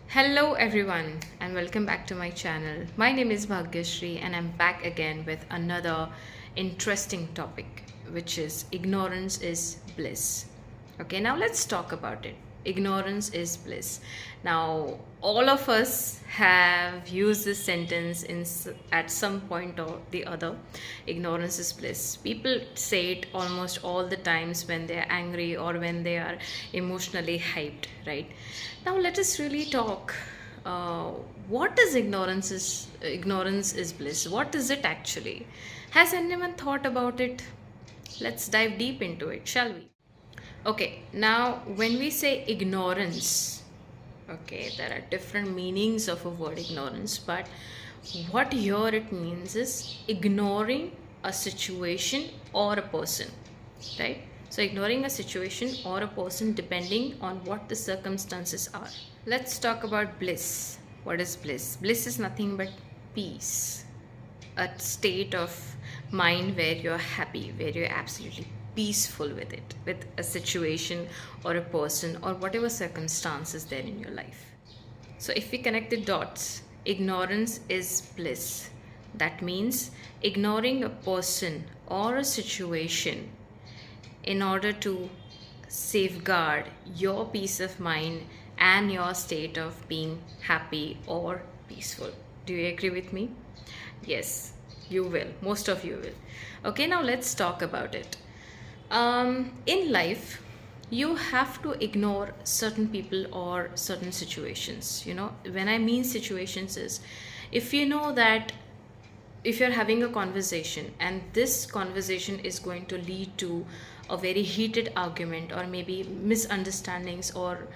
Hello everyone and welcome back to my channel. My name is Bhagyashri and I'm back again with another interesting topic, which is ignorance is bliss. Okay, now let's talk about it. Ignorance is bliss. Now, all of us have used this sentence at some point or the other. Ignorance is bliss. People say it almost all the times when they're angry or when they are emotionally hyped, right? Now, let us really talk. Uh, what is ignorance? Ignorance is bliss? What is it actually? Has anyone thought about it? Let's dive deep into it, shall we? Okay, now when we say ignorance, okay, there are different meanings of a word ignorance, but what here it means is ignoring a situation or a person, right? So, ignoring a situation or a person depending on what the circumstances are. Let's talk about bliss. What is bliss? Bliss is nothing but peace, a state of mind where you're happy, where you're absolutely peaceful with it, with a situation or a person or whatever circumstances there in your life. So if we connect the dots, ignorance is bliss. That means ignoring a person or a situation in order to safeguard your peace of mind and your state of being happy or peaceful. Do you agree with me? Yes, you will. Most of you will. Okay, now let's talk about it. In life, you have to ignore certain people or certain situations. When I mean situations, is if you know that if you're having a conversation and this conversation is going to lead to a very heated argument or maybe misunderstandings or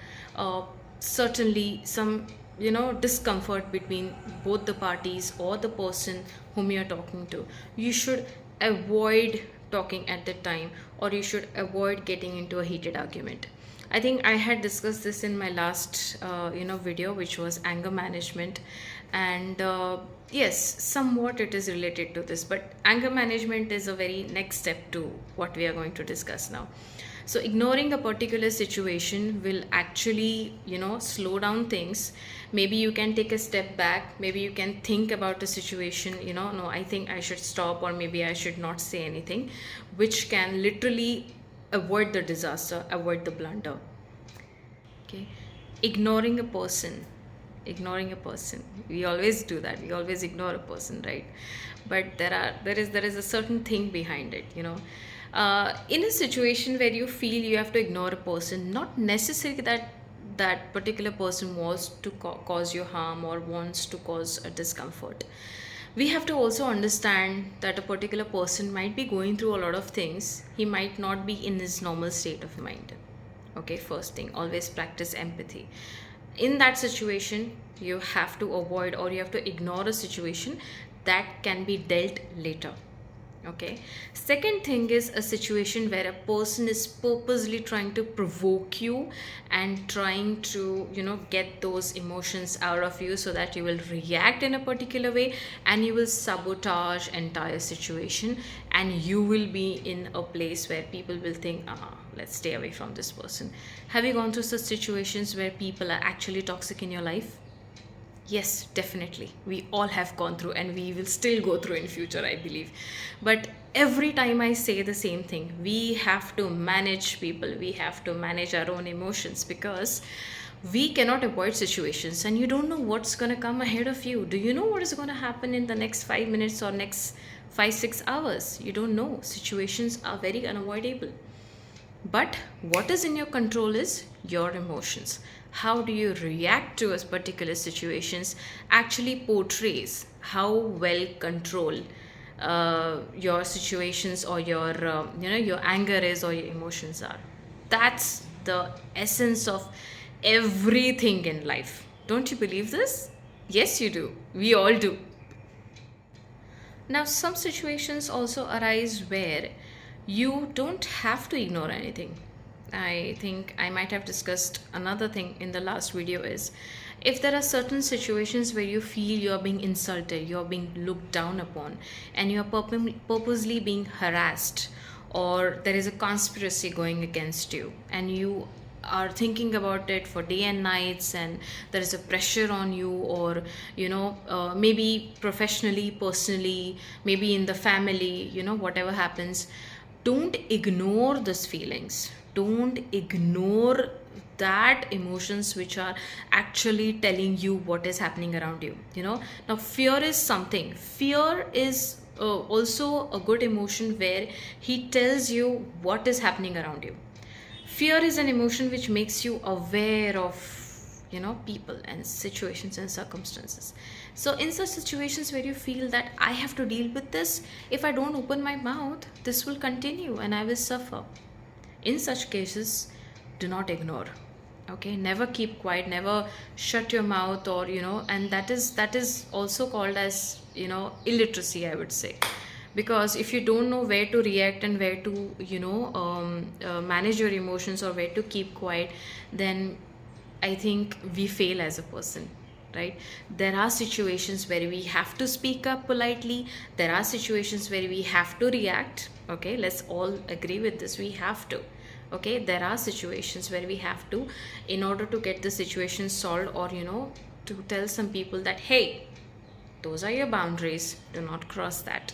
certainly some discomfort between both the parties or the person whom you're talking to, you should avoid talking at that time, or you should avoid getting into a heated argument. I think I had discussed this in my last video, which was anger management, and yes, somewhat it is related to this, but anger management is a very next step to what we are going to discuss now. So ignoring a particular situation will actually slow down things. Maybe you can take a step back, maybe you can think about a situation, no, I think I should stop, or maybe I should not say anything, which can literally avoid the disaster, avoid the blunder. Okay, ignoring a person, we always do that, we always ignore a person, right? But there is a certain thing behind it. In a situation where you feel you have to ignore a person, not necessarily that particular person wants to cause you harm or wants to cause a discomfort. We have to also understand that a particular person might be going through a lot of things. He might not be in his normal state of mind. Okay, first thing, always practice empathy. In that situation, you have to avoid or you have to ignore a situation that can be dealt later. Okay, second thing is a situation where a person is purposely trying to provoke you and trying to get those emotions out of you so that you will react in a particular way and you will sabotage entire situation, and you will be in a place where people will think, let's stay away from this person. Have you gone through such situations where people are actually toxic in your life? Yes, definitely. We all have gone through and we will still go through in future, I believe. But every time I say the same thing, we have to manage people. We have to manage our own emotions because we cannot avoid situations and you don't know what's going to come ahead of you. Do you know what is going to happen in the next 5 minutes or next 5-6 hours? You don't know. Situations are very unavoidable. But what is in your control is your emotions. How do you react to a particular situations actually portrays how well controlled your situations or your anger is or your emotions are. That's the essence of everything in life. Don't you believe this? Yes, you do. We all do. Now, some situations also arise where you don't have to ignore anything. I think I might have discussed another thing in the last video is if there are certain situations where you feel you're being insulted, you're being looked down upon, and you're purposely being harassed, or there is a conspiracy going against you, and you are thinking about it for day and nights, and there is a pressure on you, or maybe professionally, personally, maybe in the family, whatever happens, don't ignore those feelings. Don't ignore that emotions which are actually telling you what is happening around you. Now fear is something. Fear is also a good emotion, where he tells you what is happening around you. Fear is an emotion which makes you aware of people and situations and circumstances. So in such situations where you feel that I have to deal with this, if I don't open my mouth, this will continue and I will suffer. In such cases, do not ignore. Okay, never keep quiet, never shut your mouth, or and that is also called as illiteracy, I would say. Because if you don't know where to react and where to manage your emotions, or where to keep quiet, then I think we fail as a person, right? There are situations where we have to speak up politely. There are situations where we have to react. Okay, let's all agree with this. We have to. Okay, there are situations where we have to, in order to get the situation solved, or to tell some people that, hey, those are your boundaries, do not cross that.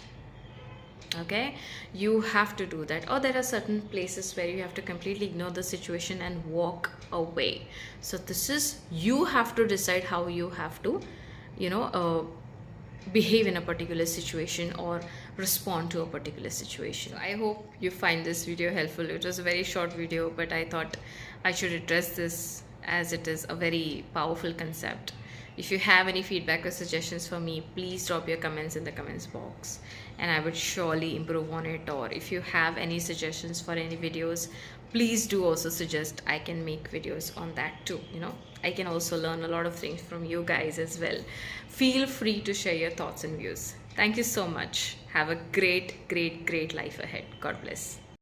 Okay, you have to do that. Or there are certain places where you have to completely ignore the situation and walk away. So this is, you have to decide how you have to behave in a particular situation, or respond to a particular situation. I hope you find this video helpful. It was a very short video, but I thought I should address this, as it is a very powerful concept. If you have any feedback or suggestions for me, please drop your comments in the comments box, and I would surely improve on it. Or if you have any suggestions for any videos, please do also suggest. I can make videos on that too. I can also learn a lot of things from you guys as well. Feel free to share your thoughts and views. Thank you so much. Have a great life ahead. God bless.